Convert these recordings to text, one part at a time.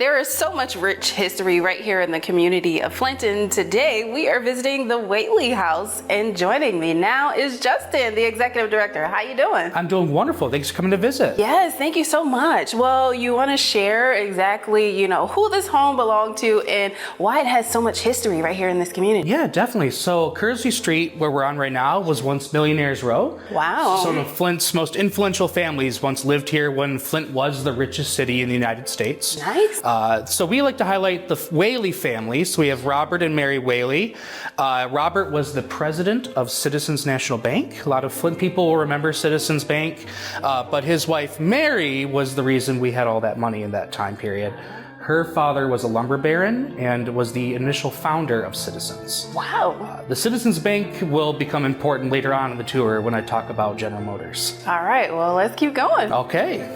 There is so much rich history right here in the community of Flint, and today we are visiting the Whaley house, and joining me now is Justin, the executive director. How you doing? I'm doing wonderful. Thanks for coming to visit. Yes, thank you so much. Well, you want to share exactly, who this home belonged to and why it has so much history right here in this community? Yeah, definitely. So Kearsley Street, where we're on right now, was once Millionaires Row. Wow. Some of Flint's most influential families once lived here when Flint was the richest city in the United States. Nice. So we like to highlight the Whaley family. So we have Robert and Mary Whaley. Robert was the president of Citizens National Bank. A lot of Flint people will remember Citizens Bank, but his wife Mary was the reason we had all that money in that time period. Her father was a lumber baron and was the initial founder of Citizens. Wow. The Citizens Bank will become important later on in the tour when I talk about General Motors. All right, well, let's keep going. Okay.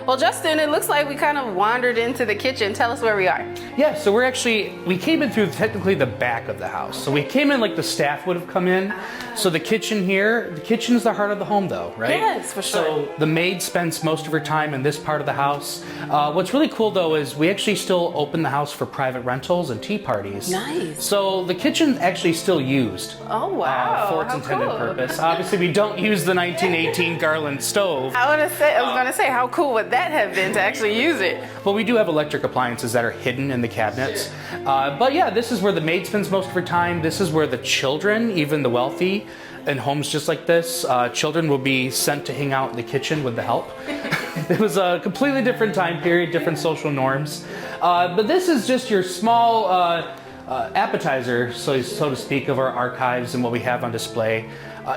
Well, Justin, it looks like we kind of wandered into the kitchen. Tell us where we are. Yeah, so we came in through technically the back of the house. So we came in like the staff would have come in. So the kitchen here, the kitchen is the heart of the home though, right? Yes, for sure. So the maid spends most of her time in this part of the house. What's really cool though is we actually still open the house for private rentals and tea parties. Nice. So the kitchen's actually still used. Oh, wow. For its How intended cool. purpose. Obviously we don't use the 1918 Garland stove. I was gonna say, how cool would that have been to actually use it? Well, we do have electric appliances that are hidden in the cabinets. But yeah, this is where the maid spends most of her time. This is where the children, even the wealthy, in homes just like this, children will be sent to hang out in the kitchen with the help. It was a completely different time period, different social norms. But this is just your small appetizer, so to speak, of our archives and what we have on display.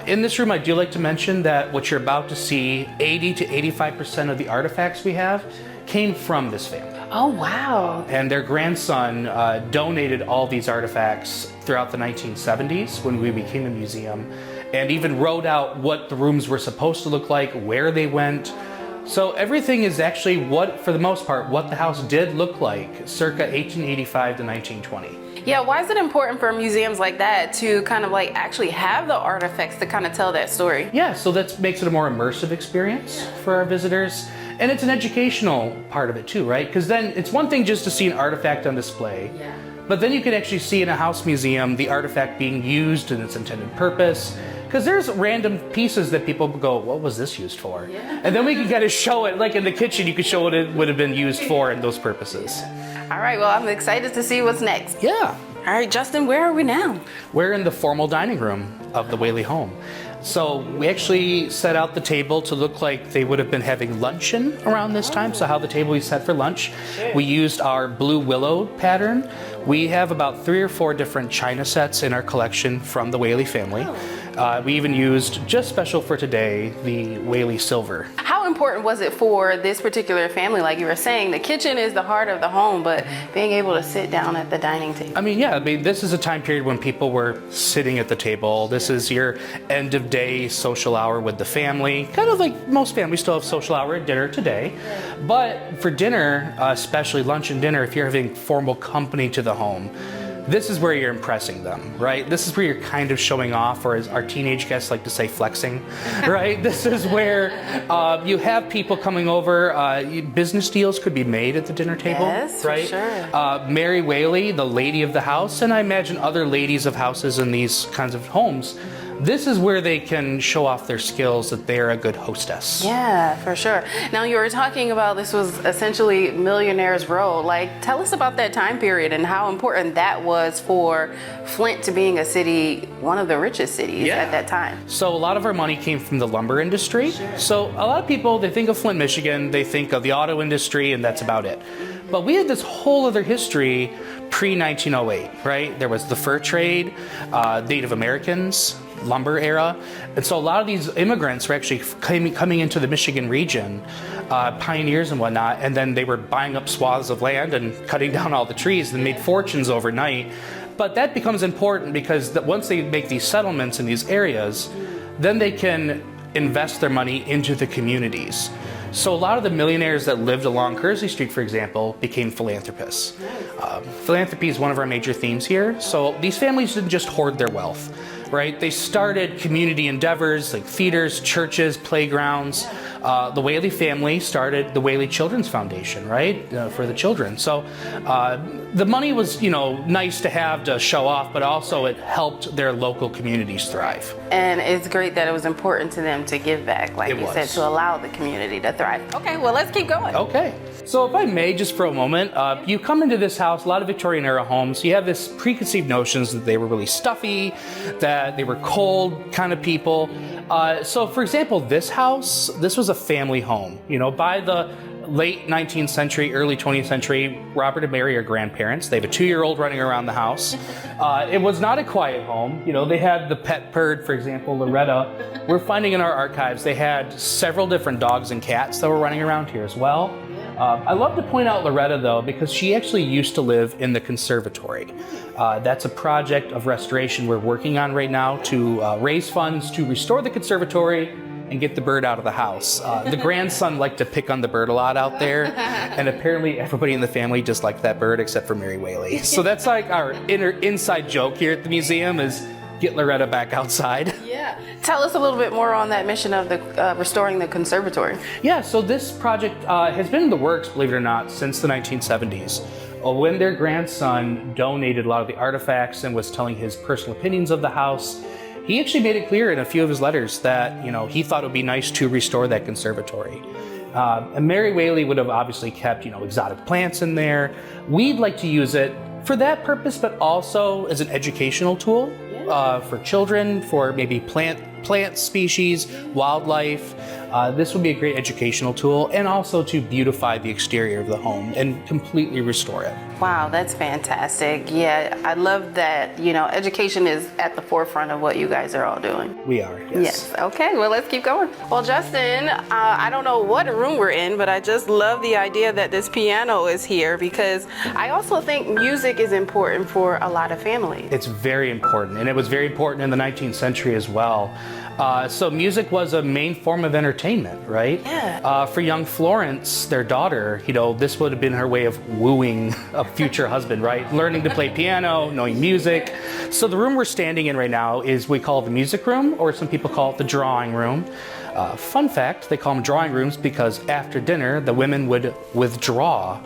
In this room, I do like to mention that what you're about to see, 80 to 85% of the artifacts we have came from this family. Oh, wow. And their grandson donated all these artifacts throughout the 1970s when we became a museum, and even wrote out what the rooms were supposed to look like, where they went. So everything is actually for the most part, what the house did look like circa 1885 to 1920. Yeah, why is it important for museums like that to kind of like actually have the artifacts to kind of tell that story? Yeah, so that makes it a more immersive experience for our visitors. And it's an educational part of it too, right? Because then it's one thing just to see an artifact on display, but then you can actually see in a house museum the artifact being used in its intended purpose. Because there's random pieces that people go, what was this used for? And then we can kind of show it, like in the kitchen, you could show what it would have been used for in those purposes. All right, well, I'm excited to see what's next. Yeah. All right, Justin, where are we now? We're in the formal dining room of the Whaley home. So we actually set out the table to look like they would have been having luncheon around this time. So how the table we set for lunch. We used our blue willow pattern. We have about 3 or 4 different china sets in our collection from the Whaley family. We even used, just special for today, the Whaley silver. How important was it for this particular family? Like you were saying, the kitchen is the heart of the home, but being able to sit down at the dining table. This is a time period when people were sitting at the table. This is your end of day social hour with the family. Kind of like most families still have social hour at dinner today. But for dinner, especially lunch and dinner, if you're having formal company to the home, this is where you're impressing them, right? This is where you're kind of showing off, or as our teenage guests like to say, flexing, right? This is where you have people coming over. Business deals could be made at the dinner table, yes, right? For sure. Mary Whaley, the lady of the house, and I imagine other ladies of houses in these kinds of homes, this is where they can show off their skills that they're a good hostess. Yeah, for sure. Now you were talking about this was essentially Millionaires Row. Like, tell us about that time period and how important that was for Flint to being a city, one of the richest cities at that time. So a lot of our money came from the lumber industry. Sure. So a lot of people, they think of Flint, Michigan, they think of the auto industry, and that's about it. But we had this whole other history pre-1908, right? There was the fur trade, Native Americans, lumber era. And so a lot of these immigrants were actually coming into the Michigan region, pioneers and whatnot, and then they were buying up swaths of land and cutting down all the trees and made fortunes overnight. But that becomes important because once they make these settlements in these areas, then they can invest their money into the communities. So a lot of the millionaires that lived along Kearsley Street, for example, became philanthropists. Philanthropy is one of our major themes here. So these families didn't just hoard their wealth. right? They started community endeavors like theaters, churches, playgrounds. The Whaley family started the Whaley Children's Foundation, right, for the children. So the money was, nice to have to show off, but also it helped their local communities thrive. And it's great that it was important to them to give back, like you said, to allow the community to thrive. Okay, well, let's keep going. Okay. So if I may, just for a moment, you come into this house, a lot of Victorian era homes, you have this preconceived notions that they were really stuffy, that they were cold kind of people. So for example, this house, this was a family home. By the late 19th century, early 20th century, Robert and Mary are grandparents. They have a 2-year-old running around the house. It was not a quiet home. They had the pet bird, for example, Loretta. We're finding in our archives, they had several different dogs and cats that were running around here as well. I love to point out Loretta, though, because she actually used to live in the conservatory. That's a project of restoration we're working on right now to raise funds to restore the conservatory and get the bird out of the house. The grandson liked to pick on the bird a lot out there, and apparently everybody in the family disliked that bird except for Mary Whaley. So that's like our inside joke here at the museum is get Loretta back outside. Yeah. Tell us a little bit more on that mission of the restoring the conservatory. Yeah, so this project has been in the works, believe it or not, since the 1970s. When their grandson donated a lot of the artifacts and was telling his personal opinions of the house, he actually made it clear in a few of his letters that, he thought it would be nice to restore that conservatory. And Mary Whaley would have obviously kept, exotic plants in there. We'd like to use it for that purpose, but also as an educational tool. For children, for maybe plant species, wildlife. This would be a great educational tool, and also to beautify the exterior of the home and completely restore it. Wow, that's fantastic. Yeah, I love that, education is at the forefront of what you guys are all doing. We are, yes. Yes, okay, well, let's keep going. Well, Justin, I don't know what room we're in, but I just love the idea that this piano is here because I also think music is important for a lot of families. It's very important, and it was very important in the 19th century as well. So music was a main form of entertainment, right? Yeah. For young Florence, their daughter, this would have been her way of wooing a future husband, right? Learning to play piano, knowing music. So the room we're standing in right now is we call the music room, or some people call it the drawing room. Fun fact, they call them drawing rooms because after dinner, the women would withdraw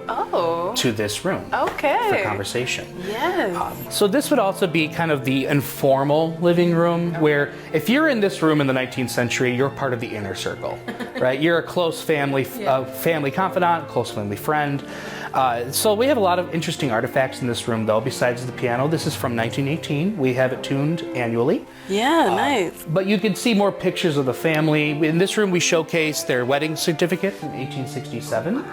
to this room for conversation. Yes. So this would also be kind of the informal living room where if you're in this room in the 19th century, you're part of the inner circle, right? You're a close family confidant, close family friend. So we have a lot of interesting artifacts in this room, though, besides the piano. This is from 1918. We have it tuned annually. Yeah, nice. But you can see more pictures of the family. In this room, we showcase their wedding certificate from 1867.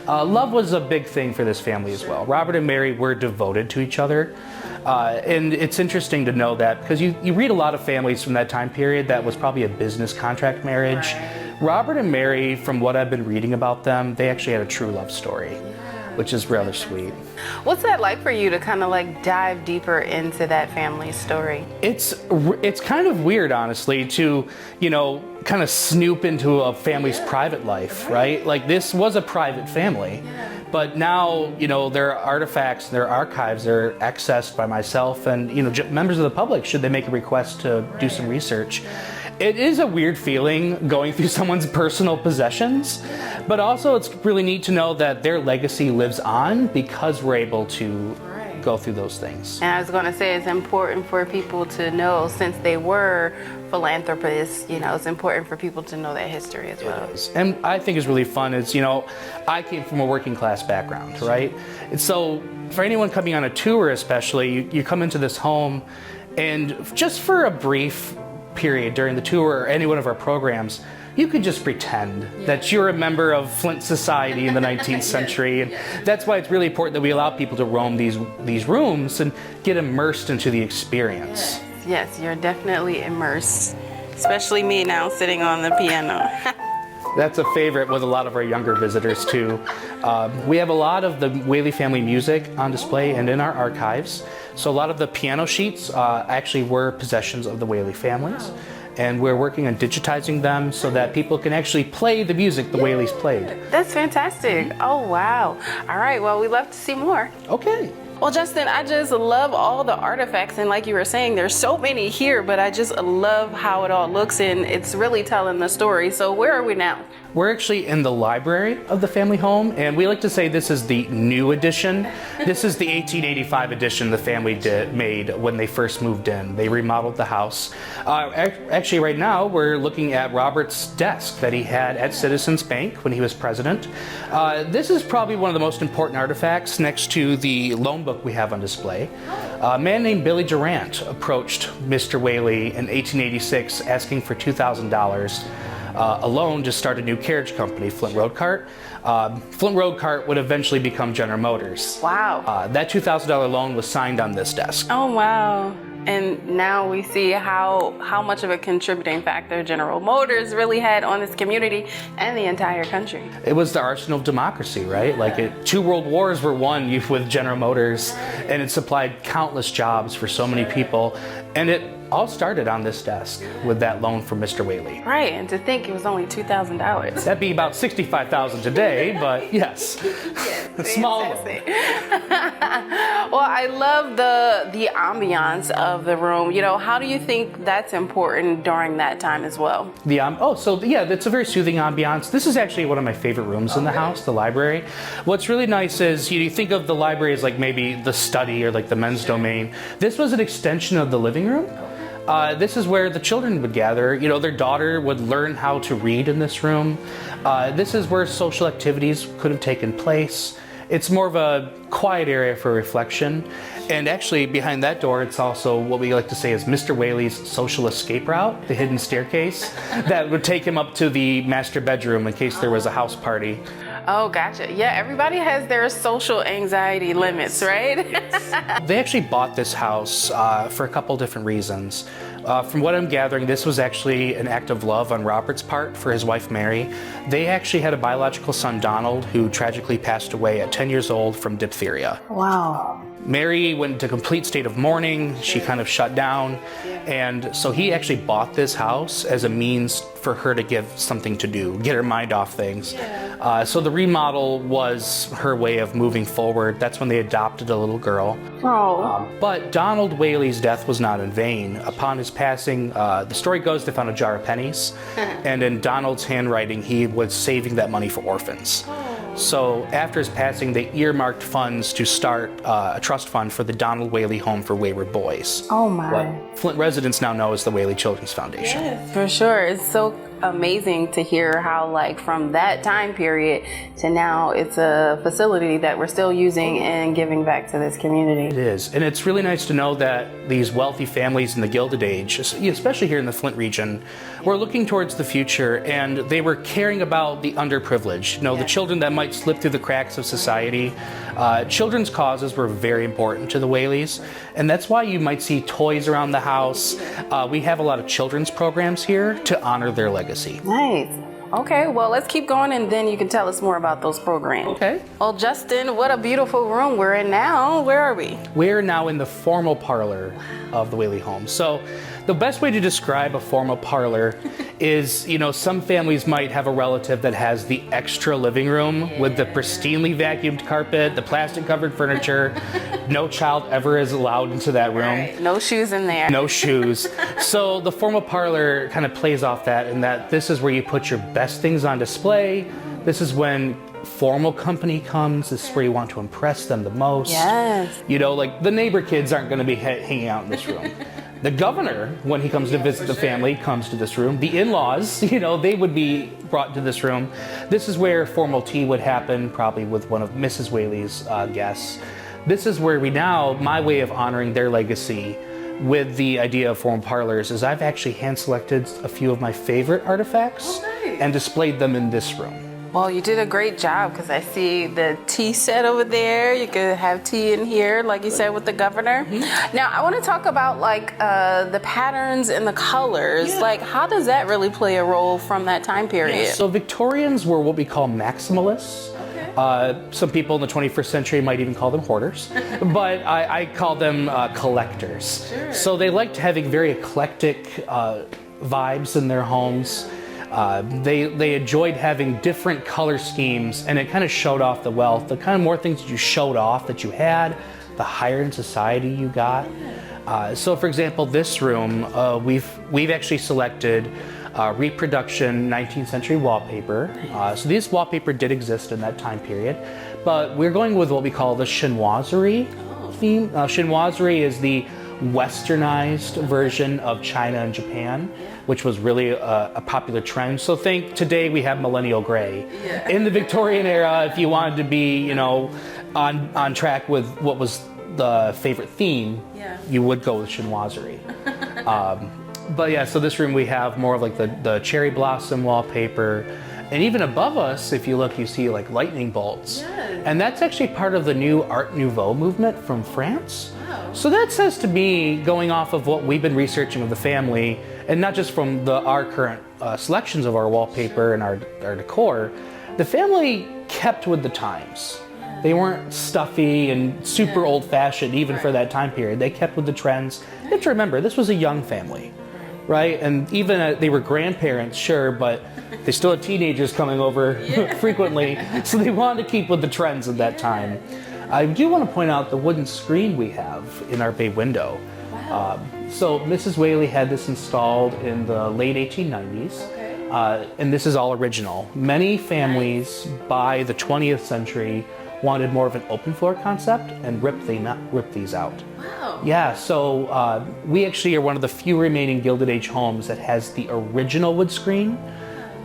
Love was a big thing for this family as well. Robert and Mary were devoted to each other. And it's interesting to know that because you read a lot of families from that time period that was probably a business contract marriage. Right. Robert and Mary, from what I've been reading about them, they actually had a true love story, which is rather sweet. What's that like for you to kind of like dive deeper into that family story? It's kind of weird, honestly, to, kind of snoop into a family's private life, right? Like this was a private family, but now, their artifacts, their archives are accessed by myself and, members of the public should they make a request to do some research. It is a weird feeling going through someone's personal possessions, but also it's really neat to know that their legacy lives on because we're able to go through those things. And I was going to say it's important for people to know, since they were philanthropists, it's important for people to know that history as well. And I think is really fun is, I came from a working class background, right? And so for anyone coming on a tour especially, you come into this home and just for a brief period during the tour or any one of our programs, you could just pretend that you're a member of Flint society in the 19th century. And that's why it's really important that we allow people to roam these rooms and get immersed into the experience. Yes, you're definitely immersed, especially me now sitting on the piano. That's a favorite with a lot of our younger visitors too. We have a lot of the Whaley family music on display and in our archives. So a lot of the piano sheets actually were possessions of the Whaley families. And we're working on digitizing them so that people can actually play the music the Whaleys played. That's fantastic. Oh, wow. All right, well, we'd love to see more. Okay. Well, Justin, I just love all the artifacts, and like you were saying, there's so many here, but I just love how it all looks, and it's really telling the story. So where are we now? We're actually in the library of the family home, and we like to say this is the new edition. This is the 1885 edition the family made when they first moved in. They remodeled the house. Actually, right now, we're looking at Robert's desk that he had at Citizens Bank when he was president. This is probably one of the most important artifacts next to the loan book we have on display. A man named Billy Durant approached Mr. Whaley in 1886 asking for $2,000 a loan to start a new carriage company, Flint Road Cart. Flint Road Cart would eventually become General Motors. Wow. That $2,000 loan was signed on this desk. Oh, wow. And now we see how much of a contributing factor General Motors really had on this community and the entire country. It was the arsenal of democracy, right? Like 2 world wars were won with General Motors, and it supplied countless jobs for so many people. And it all started on this desk with that loan from Mr. Whaley. Right, and to think it was only $2,000. That'd be about $65,000 today, but yes, a small loan. Well, I love the ambiance of the room. You know, how do you think that's important during that time as well? That's a very soothing ambiance. This is actually one of my favorite rooms in the house, the library. What's really nice is you think of the library as like maybe the study or like the men's domain. This was an extension of the living room. This is where the children would gather. You know, their daughter would learn how to read in this room. This is where social activities could have taken place. It's more of a quiet area for reflection. And actually, behind that door, it's also what we like to say is Mr. Whaley's social escape route, the hidden staircase, that would take him up to the master bedroom in case there was a house party. Oh, gotcha. Yeah, everybody has their social anxiety limits, right? They actually bought this house for a couple different reasons. From what I'm gathering, this was actually an act of love on Robert's part for his wife, Mary. They actually had a biological son, Donald, who tragically passed away at 10 years old from diphtheria. Wow. Mary went into complete state of mourning. She kind of shut down. And so he actually bought this house as a means for her to give something to do, get her mind off things. So the remodel was her way of moving forward. That's when they adopted a little girl. Oh. But Donald Whaley's death was not in vain. Upon his passing, the story goes they found a jar of pennies. And in Donald's handwriting, he was saving that money for orphans. So after his passing, they earmarked funds to start a trust fund for the Donald Whaley Home for Wayward Boys. Oh my. What Flint residents now know as the Whaley Children's Foundation. Yes, for sure. It's so amazing to hear how, like, from that time period to now, it's a facility that we're still using and giving back to this community. It is. And it's really nice to know that these wealthy families in the Gilded Age, especially here in the Flint region, were looking towards the future, and they were caring about the underprivileged, you know, the children that might slip through the cracks of society. Children's causes were very important to the Whaleys, and that's why you might see toys around the house. We have a lot of children's programs here to honor their legacy. Nice. Okay, well, let's keep going and then you can tell us more about those programs. Okay. Well, Justin, what a beautiful room we're in now. Where are we? We're now in the formal parlor of the Whaley home. So the best way to describe a formal parlor is, you know, some families might have a relative that has the extra living room with the pristinely vacuumed carpet, the plastic covered furniture. No child ever is allowed into that room. Right. No shoes in there. No shoes. So the formal parlor kind of plays off that, in that this is where you put your best things on display. This is when formal company comes. This is where you want to impress them the most. Yes. You know, like the neighbor kids aren't going to be hanging out in this room. The governor, when he comes to visit the family, comes to this room. The in-laws, you know, they would be brought to this room. This is where formal tea would happen, probably with one of Mrs. Whaley's guests. This is where my way of honoring their legacy with the idea of formal parlors is I've actually hand-selected a few of my favorite artifacts and displayed them in this room. Well, you did a great job because I see the tea set over there. You could have tea in here, like you said, with the governor. Mm-hmm. Now, I want to talk about like the patterns and the colors. Yeah. Like, how does that really play a role from that time period? Yeah. So Victorians were what we call maximalists. Some people in the 21st century might even call them hoarders, but I call them collectors. Sure. So they liked having very eclectic vibes in their homes. They enjoyed having different color schemes, and it kind of showed off the wealth. The kind of more things that you showed off that you had, the higher in society you got. So for example, this room, we've actually selected reproduction 19th century wallpaper. So this wallpaper did exist in that time period, but we're going with what we call the chinoiserie theme. Chinoiserie is the westernized version of China and Japan, which was really a popular trend. So think today we have millennial gray. In the Victorian era, if you wanted to be, you know, on track with what was the favorite theme, you would go with chinoiserie. But yeah, so this room we have more of like the cherry blossom wallpaper. And even above us, if you look, you see like lightning bolts. And that's actually part of the new Art Nouveau movement from France. So that says to me, going off of what we've been researching with the family, and not just from our current selections of our wallpaper and our decor, the family kept with the times. They weren't stuffy and super old-fashioned even for that time period. They kept with the trends. You have to remember, this was a young family, right? And even they were grandparents, sure, but they still had teenagers coming over frequently, so they wanted to keep with the trends of that time. I do want to point out the wooden screen we have in our bay window. So Mrs. Whaley had this installed in the late 1890s, and this is all original. Many families by the 20th century wanted more of an open floor concept and ripped these out. Wow. Yeah, so we actually are one of the few remaining Gilded Age homes that has the original wood screen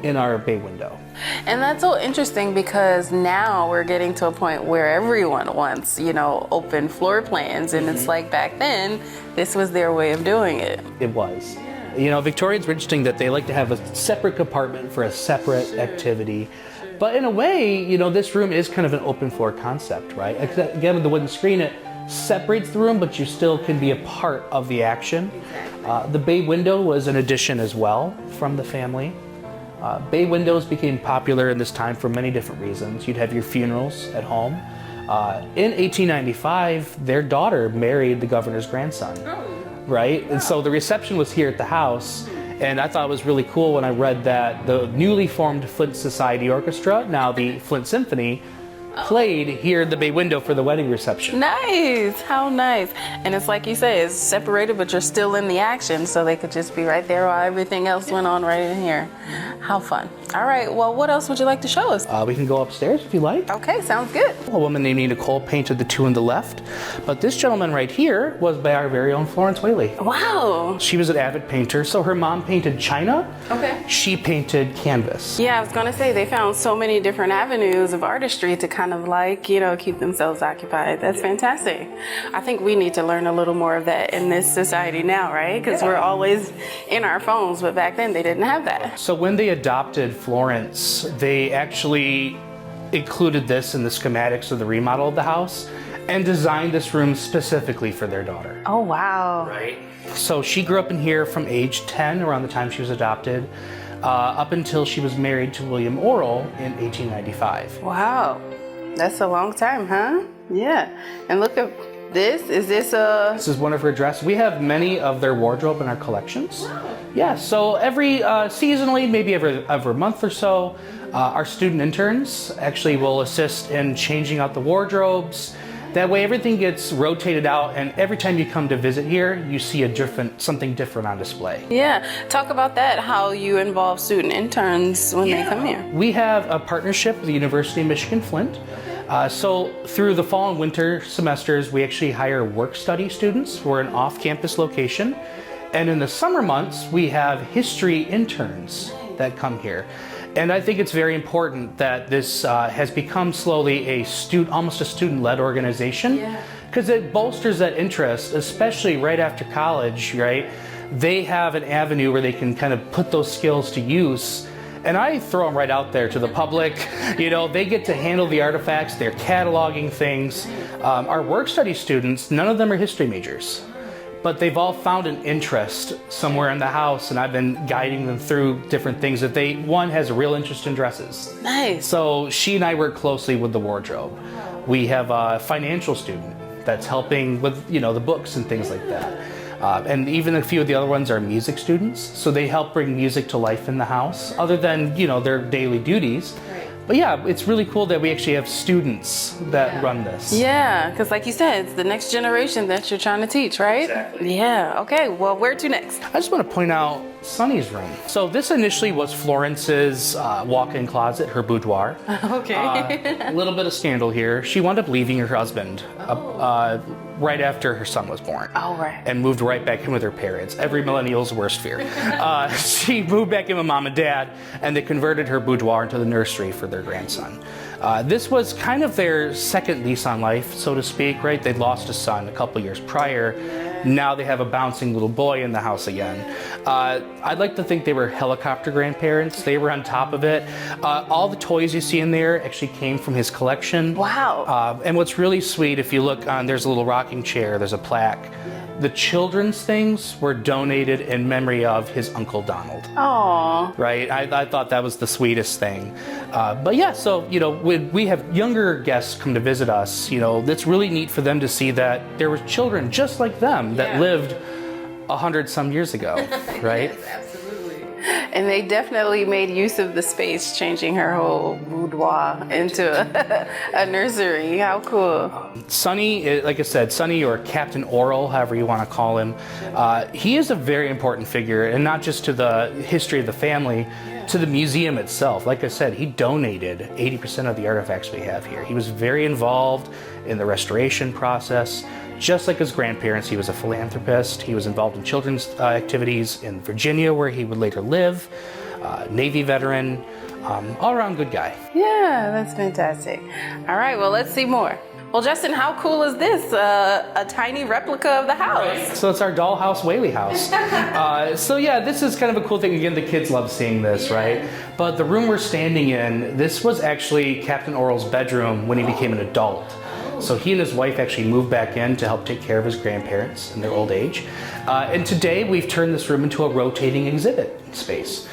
in our bay window. And that's so interesting because now we're getting to a point where everyone wants, you know, open floor plans. And it's like back then, this was their way of doing it. It was. You know, Victorians were interesting that they like to have a separate compartment for a separate activity. But in a way, you know, this room is kind of an open floor concept, right? Again, with the wooden screen, it separates the room, but you still can be a part of the action. The bay window was an addition as well from the family. Bay windows became popular in this time for many different reasons. You'd have your funerals at home. In 1895, their daughter married the governor's grandson, right? And so the reception was here at the house. And I thought it was really cool when I read that the newly formed Flint Society Orchestra, now the Flint Symphony, played here in the bay window for the wedding reception. Nice, how nice. And it's like you say, it's separated, but you're still in the action, so they could just be right there while everything else went on right in here. How fun. All right, well, what else would you like to show us? We can go upstairs if you like. Okay, sounds good. A woman named Nina Cole painted the two on the left, but this gentleman right here was by our very own Florence Whaley. Wow. She was an avid painter, so her mom painted china. Okay. She painted canvas. Yeah, I was gonna say, they found so many different avenues of artistry to kind of like, you know, keep themselves occupied. That's fantastic. I think we need to learn a little more of that in this society now, right? Because we're always in our phones, but back then they didn't have that. So when they adopted Florence, they actually included this in the schematics of the remodel of the house and designed this room specifically for their daughter. Oh, wow. Right. So she grew up in here from age 10, around the time she was adopted, up until she was married to William Orrell in 1895. Wow. That's a long time, huh? Yeah. And look at this. Is this a... This is one of her dresses. We have many of their wardrobe in our collections. Yeah, so every seasonally, maybe every month or so, our student interns actually will assist in changing out the wardrobes. That way everything gets rotated out, and every time you come to visit here, you see something different on display. Yeah, talk about that, how you involve student interns when they come here. We have a partnership with the University of Michigan Flint. So through the fall and winter semesters, we actually hire work study students. We're an off-campus location. And in the summer months, we have history interns that come here. And I think it's very important that this has become slowly almost a student-led organization, because it bolsters that interest, especially right after college, right? They have an avenue where they can kind of put those skills to use. And I throw them right out there to the public. You know, they get to handle the artifacts, they're cataloging things. Our work study students, none of them are history majors, but they've all found an interest somewhere in the house, and I've been guiding them through different things that one has a real interest in dresses. Nice. So she and I work closely with the wardrobe. We have a financial student that's helping with, you know, the books and things like that. And even a few of the other ones are music students, so they help bring music to life in the house, other than, you know, their daily duties. But yeah, it's really cool that we actually have students that run this. Yeah, because like you said, it's the next generation that you're trying to teach, right? Exactly. Yeah, okay, well, where to next? I just want to point out Sunny's room. So this initially was Florence's walk-in closet, her boudoir. Okay. A little bit of scandal here. She wound up leaving her husband right after her son was born. All right. And moved right back in with her parents. Every millennial's worst fear. She moved back in with mom and dad, and they converted her boudoir into the nursery for their grandson. This was kind of their second lease on life, so to speak, right? They'd lost a son a couple years prior. Now they have a bouncing little boy in the house again. I'd like to think they were helicopter grandparents. They were on top of it. All the toys you see in there actually came from his collection. Wow. And what's really sweet, if you look on, there's a little rocking chair, there's a plaque. The children's things were donated in memory of his Uncle Donald. Aw. Right? I thought that was the sweetest thing. But yeah, so, you know, when we have younger guests come to visit us, you know, it's really neat for them to see that there were children just like them that lived 100 some years ago, right? Yes, absolutely. And they definitely made use of the space, changing her whole boudoir into a nursery. How cool. Sonny, like I said, Sonny, or Captain Oral, however you want to call him, he is a very important figure, and not just to the history of the family, to the museum itself. Like I said, he donated 80% of the artifacts we have here. He was very involved in the restoration process. Just like his grandparents, he was a philanthropist. He was involved in children's activities in Virginia, where he would later live. Navy veteran, all-around good guy. Yeah, that's fantastic. All right, well, let's see more. Well, Justin, how cool is this? A tiny replica of the house. So it's our dollhouse Whaley house. So yeah, this is kind of a cool thing. Again, the kids love seeing this, right? But the room we're standing in, this was actually Captain Oral's bedroom when he became an adult. So he and his wife actually moved back in to help take care of his grandparents in their old age. And today we've turned this room into a rotating exhibit space.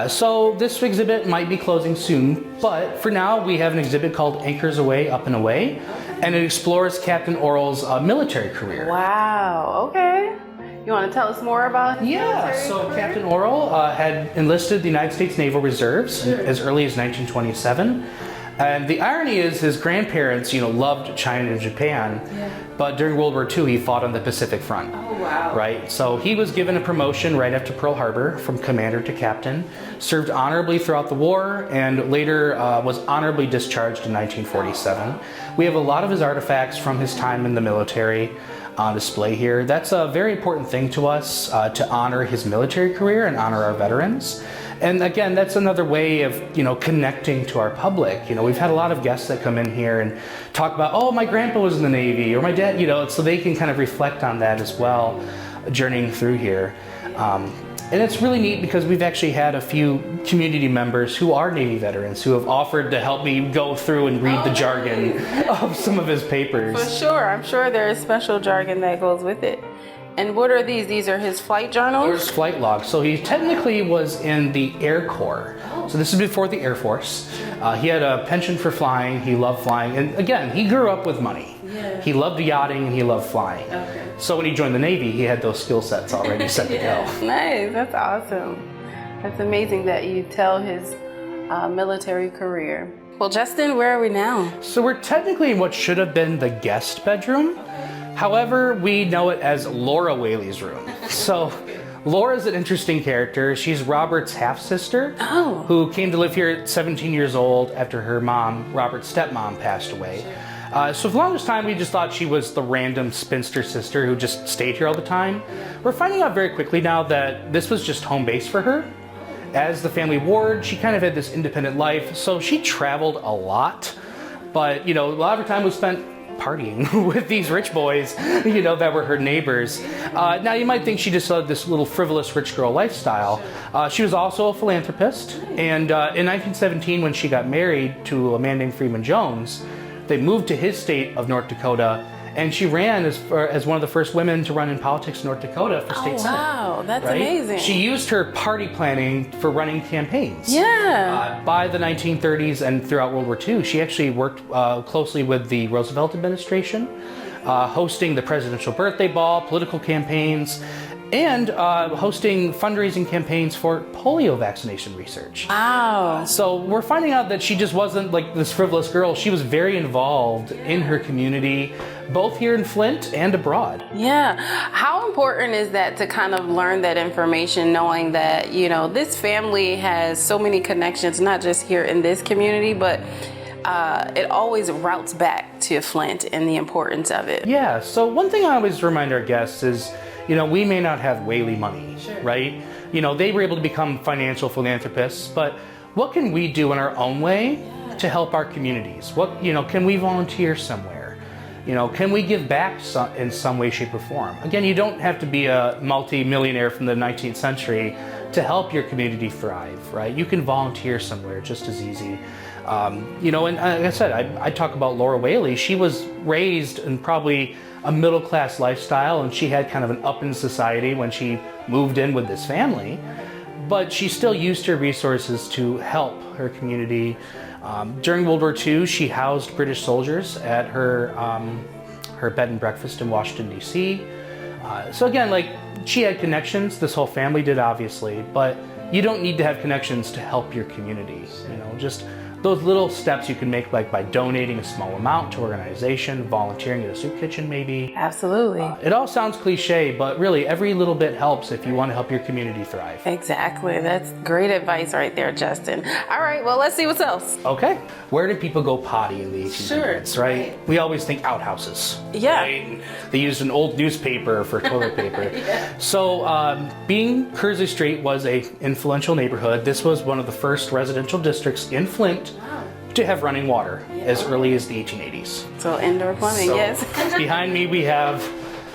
So this exhibit might be closing soon, but for now we have an exhibit called Anchors Away, Up and Away, and it explores Captain Oral's military career. Wow, okay. You want to tell us more about his military So career? Captain Oral had enlisted the United States Naval Reserves as early as 1927. And the irony is his grandparents, you know, loved China and Japan, but during World War II he fought on the Pacific Front. Oh, wow. Right? So he was given a promotion right after Pearl Harbor from commander to captain, served honorably throughout the war, and later was honorably discharged in 1947. We have a lot of his artifacts from his time in the military on display here. That's a very important thing to us, to honor his military career and honor our veterans. And again, that's another way of, you know, connecting to our public. You know, we've had a lot of guests that come in here and talk about, oh, my grandpa was in the Navy, or my dad, you know, so they can kind of reflect on that as well, journeying through here. And it's really neat because we've actually had a few community members who are Navy veterans who have offered to help me go through and read the jargon of some of his papers. For sure. I'm sure there is special jargon that goes with it. And what are these? These are his flight journals? There's flight logs. So he technically was in the Air Corps. So this is before the Air Force. He had a penchant for flying. He loved flying. And again, he grew up with money. Yeah. He loved yachting and he loved flying. Okay. So when he joined the Navy, he had those skill sets already set to go. Nice. That's awesome. That's amazing that you tell his military career. Well, Justin, where are we now? So we're technically in what should have been the guest bedroom. However, we know it as Laura Whaley's room. So Laura's an interesting character. She's Robert's half-sister who came to live here at 17 years old after her mom, Robert's stepmom, passed away. So for the longest time, we just thought she was the random spinster sister who just stayed here all the time. We're finding out very quickly now that this was just home base for her. As the family ward, she kind of had this independent life, so she traveled a lot. But, you know, a lot of her time was spent partying with these rich boys, you know, that were her neighbors. Now, you might think she just led this little frivolous rich girl lifestyle. She was also a philanthropist, and in 1917, when she got married to a man named Freeman Jones, they moved to his state of North Dakota, and she ran as one of the first women to run in politics in North Dakota for state senate. Wow, that's right? amazing. She used her party planning for running campaigns. Yeah. By the 1930s and throughout World War II, she actually worked closely with the Roosevelt administration, hosting the presidential birthday ball, political campaigns. and hosting fundraising campaigns for polio vaccination research. Wow. So we're finding out that she just wasn't like this frivolous girl. She was very involved in her community, both here in Flint and abroad. Yeah. How important is that to kind of learn that information, knowing that, you know, this family has so many connections, not just here in this community, but it always routes back to Flint and the importance of it. Yeah, so one thing I always remind our guests is, you know, we may not have Whaley money, right? You know, they were able to become financial philanthropists, but what can we do in our own way to help our communities? What, you know, can we volunteer somewhere? You know, can we give back in some way, shape, or form? Again, you don't have to be a multi-millionaire from the 19th century to help your community thrive, right? You can volunteer somewhere just as easy. You know, and like I said, I talk about Laura Whaley. She was raised in probably a middle-class lifestyle, and she had kind of an up in society when she moved in with this family, but she still used her resources to help her community. During World War II, she housed British soldiers at her bed and breakfast in Washington, D.C. So again, like, she had connections, this whole family did obviously, but you don't need to have connections to help your community. You know, just those little steps you can make, like by donating a small amount to organization, volunteering at a soup kitchen maybe. Absolutely. It all sounds cliche, but really every little bit helps if you want to help your community thrive. Exactly. That's great advice right there, Justin. All right, well, let's see what's else. Okay. Where did people go potty in the 1800s, right? We always think outhouses. Yeah. Right? They used an old newspaper for toilet paper. Yeah. So being Kearsley Street was a influential neighborhood, this was one of the first residential districts in Flint to have running water as early as the 1880s. So indoor plumbing, So, yes. Behind me we have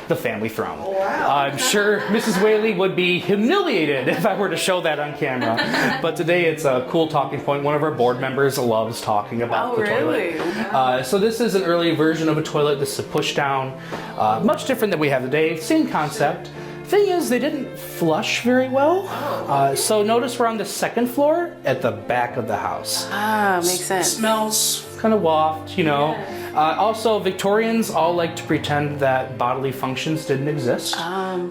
the family throne. Wow. I'm sure Mrs. Whaley would be humiliated if I were to show that on camera. But today it's a cool talking point. One of our board members loves talking about the really? toilet. So this is an early version of a toilet. This is a push down. Much different than we have today. Same concept. Thing is, they didn't flush very well. So notice we're on the second floor at the back of the house. Ah, makes sense. Smells kind of waft, you know. Also, Victorians all like to pretend that bodily functions didn't exist.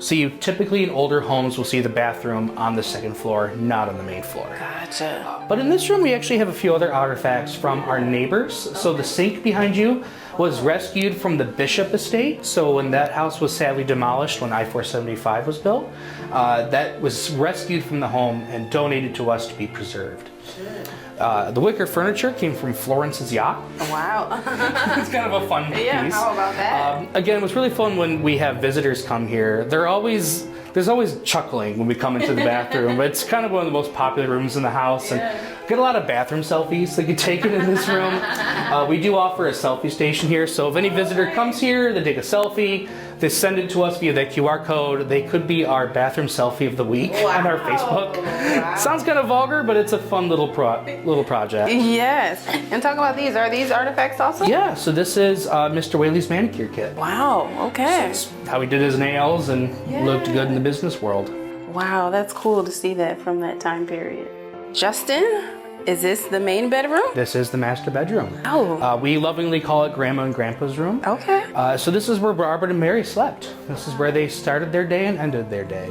So you typically in older homes will see the bathroom on the second floor, not on the main floor. Gotcha. But in this room, we actually have a few other artifacts from our neighbors. So the sink behind you was rescued from the Bishop estate. So when that house was sadly demolished when I-475 was built, that was rescued from the home and donated to us to be preserved. The wicker furniture came from Florence's yacht. Wow. It's kind of a fun piece. Yeah, how about that? Again, what's really fun when we have visitors come here, there's always chuckling when we come into the bathroom. It's kind of one of the most popular rooms in the house, and get a lot of bathroom selfies that get taken in this room. We do offer a selfie station here, so if any visitor comes here, they take a selfie, they send it to us via that QR code. They could be our bathroom selfie of the week on our Facebook. Wow. Sounds kind of vulgar, but it's a fun little project. Yes. And talk about these. Are these artifacts also? Yeah, so this is Mr. Whaley's manicure kit. Wow. Okay. How he did his nails and looked good in the business world. Wow, that's cool to see that from that time period. Justin, is this the main bedroom? This is the master bedroom. Oh. We lovingly call it Grandma and Grandpa's room. Okay. So this is where Robert and Mary slept. This is where they started their day and ended their day.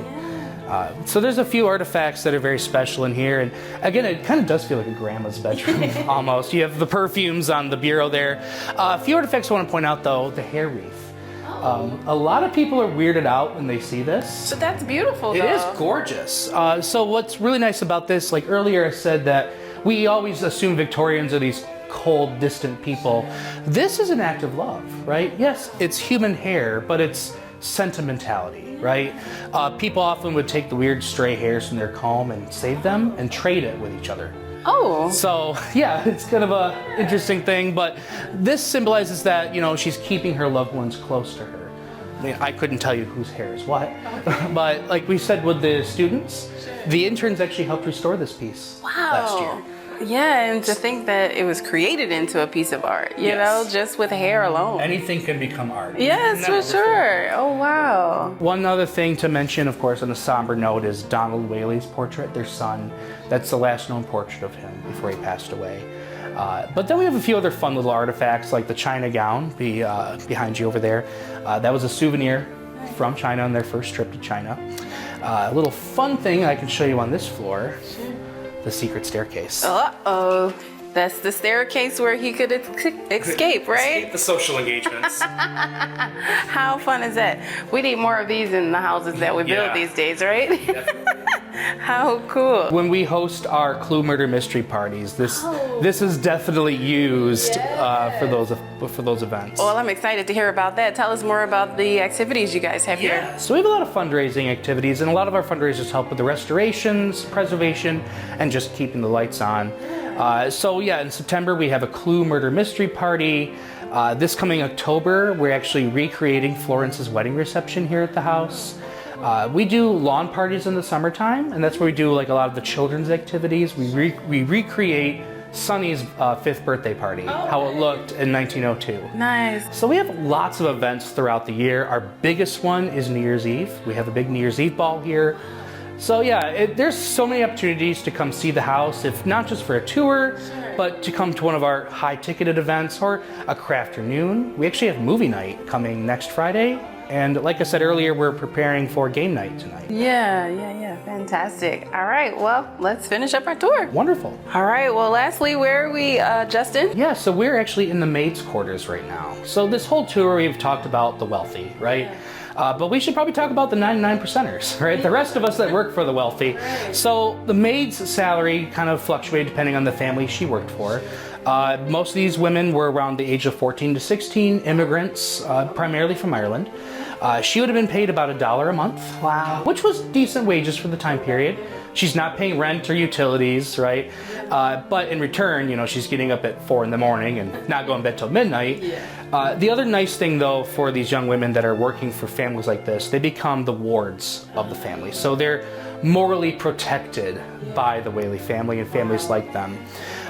So there's a few artifacts that are very special in here, and again, it kind of does feel like a grandma's bedroom almost. You have the perfumes on the bureau there. A few artifacts I want to point out though, the hair wreath. A lot of people are weirded out when they see this. But that's beautiful though. It is gorgeous. So what's really nice about this, like earlier I said that we always assume Victorians are these cold, distant people. This is an act of love, right? Yes, it's human hair, but it's sentimentality, right? People often would take the weird stray hairs from their comb and save them and trade it with each other. Oh. So yeah, it's kind of a interesting thing, but this symbolizes that, you know, she's keeping her loved ones close to her. I mean, I couldn't tell you whose hair is what, but like we said with the students, the interns actually helped restore this piece last year. Yeah, and to think that it was created into a piece of art, you know, just with hair alone. Anything can become art. Yes, for sure. Oh, wow. One other thing to mention, of course, on a somber note is Donald Whaley's portrait, their son. That's the last known portrait of him before he passed away. But then we have a few other fun little artifacts, like the China gown behind you over there. That was a souvenir from China on their first trip to China. A little fun thing I can show you on this floor, the secret staircase. Uh-oh. That's the staircase where he could escape, right? Escape the social engagements. How fun is that? We need more of these in the houses that we build these days, right? How cool. When we host our Clue Murder Mystery parties, this is definitely used for those events. Well, I'm excited to hear about that. Tell us more about the activities you guys have here. So we have a lot of fundraising activities, and a lot of our fundraisers help with the restorations, preservation, and just keeping the lights on. So in September we have a Clue Murder Mystery Party. This coming October, we're actually recreating Florence's wedding reception here at the house. We do lawn parties in the summertime, and that's where we do like a lot of the children's activities. We recreate Sonny's 5th birthday party, how it looked in 1902. Nice. So we have lots of events throughout the year. Our biggest one is New Year's Eve. We have a big New Year's Eve ball here. So there's so many opportunities to come see the house, if not just for a tour, but to come to one of our high-ticketed events or a crafternoon. We actually have movie night coming next Friday, and like I said earlier, we're preparing for game night tonight. Yeah, fantastic. All right, well, let's finish up our tour. Wonderful. All right, well, lastly, where are we, Justin? Yeah, so we're actually in the maids' quarters right now. So this whole tour, we've talked about the wealthy, right? But we should probably talk about the 99 percenters, right? The rest of us that work for the wealthy. So the maid's salary kind of fluctuated depending on the family she worked for. Most of these women were around the age of 14 to 16, immigrants, primarily from Ireland. She would have been paid about $1 a month. Wow. Which was decent wages for the time period. She's not paying rent or utilities, right? But in return, she's getting up at 4 in the morning and not going to bed till midnight. The other nice thing, though, for these young women that are working for families like this, they become the wards of the family. So they're morally protected by the Whaley family and families like them.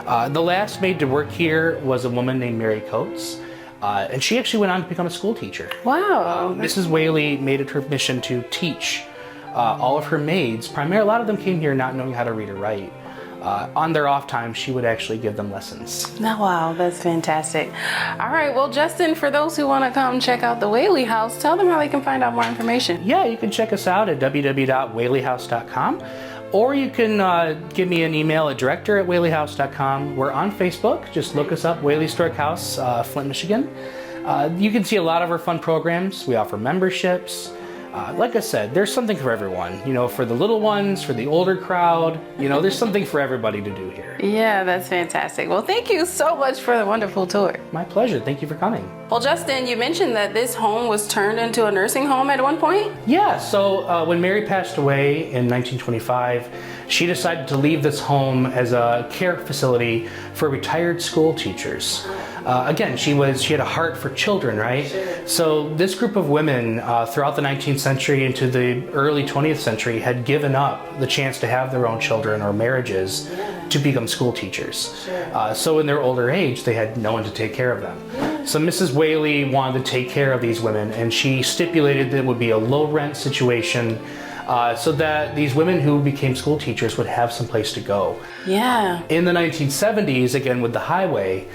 The last maid to work here was a woman named Mary Coates. And she actually went on to become a school teacher. Wow. Mrs. Whaley made it her mission to teach all of her maids. Primarily, a lot of them came here not knowing how to read or write. On their off time, she would actually give them lessons. Oh, wow, that's fantastic. All right, well, Justin, for those who want to come check out the Whaley House, tell them how they can find out more information. Yeah, you can check us out at www.whaleyhouse.com. Or you can give me an email at director@whaleyhouse.com. We're on Facebook. Just look us up, Whaley Historic House, Flint, Michigan. You can see a lot of our fun programs. We offer memberships. Like I said, there's something for everyone. For the little ones, for the older crowd. There's something for everybody to do here. Yeah, that's fantastic. Well, thank you so much for the wonderful tour. My pleasure. Thank you for coming. Well, Justin, you mentioned that this home was turned into a nursing home at one point? Yeah, so when Mary passed away in 1925, she decided to leave this home as a care facility for retired school teachers. Again, she had a heart for children, right? So this group of women throughout the 19th century into the early 20th century had given up the chance to have their own children or marriages to become school teachers. So in their older age, they had no one to take care of them. So Mrs. Whaley wanted to take care of these women, and she stipulated that it would be a low rent situation so that these women who became school teachers would have some place to go. Yeah. In the 1970s, again with the highway,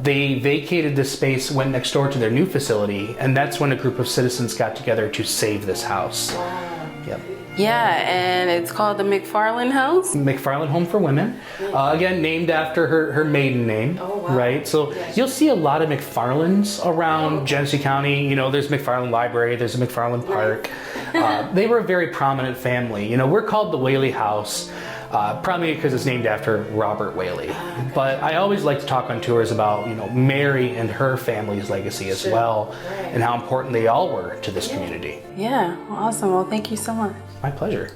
they vacated this space, went next door to their new facility, and that's when a group of citizens got together to save this house. Wow. Yep. Yeah, and it's called the McFarland House? McFarland Home for Women. Again, named after her maiden name, right? So you'll see a lot of McFarlands around Genesee County. There's McFarland Library, there's a McFarland Park. They were a very prominent family. We're called the Whaley House, probably because it's named after Robert Whaley. But I always like to talk on tours about, Mary and her family's legacy as well, and how important they all were to this community. Yeah, awesome. Well, thank you so much. My pleasure.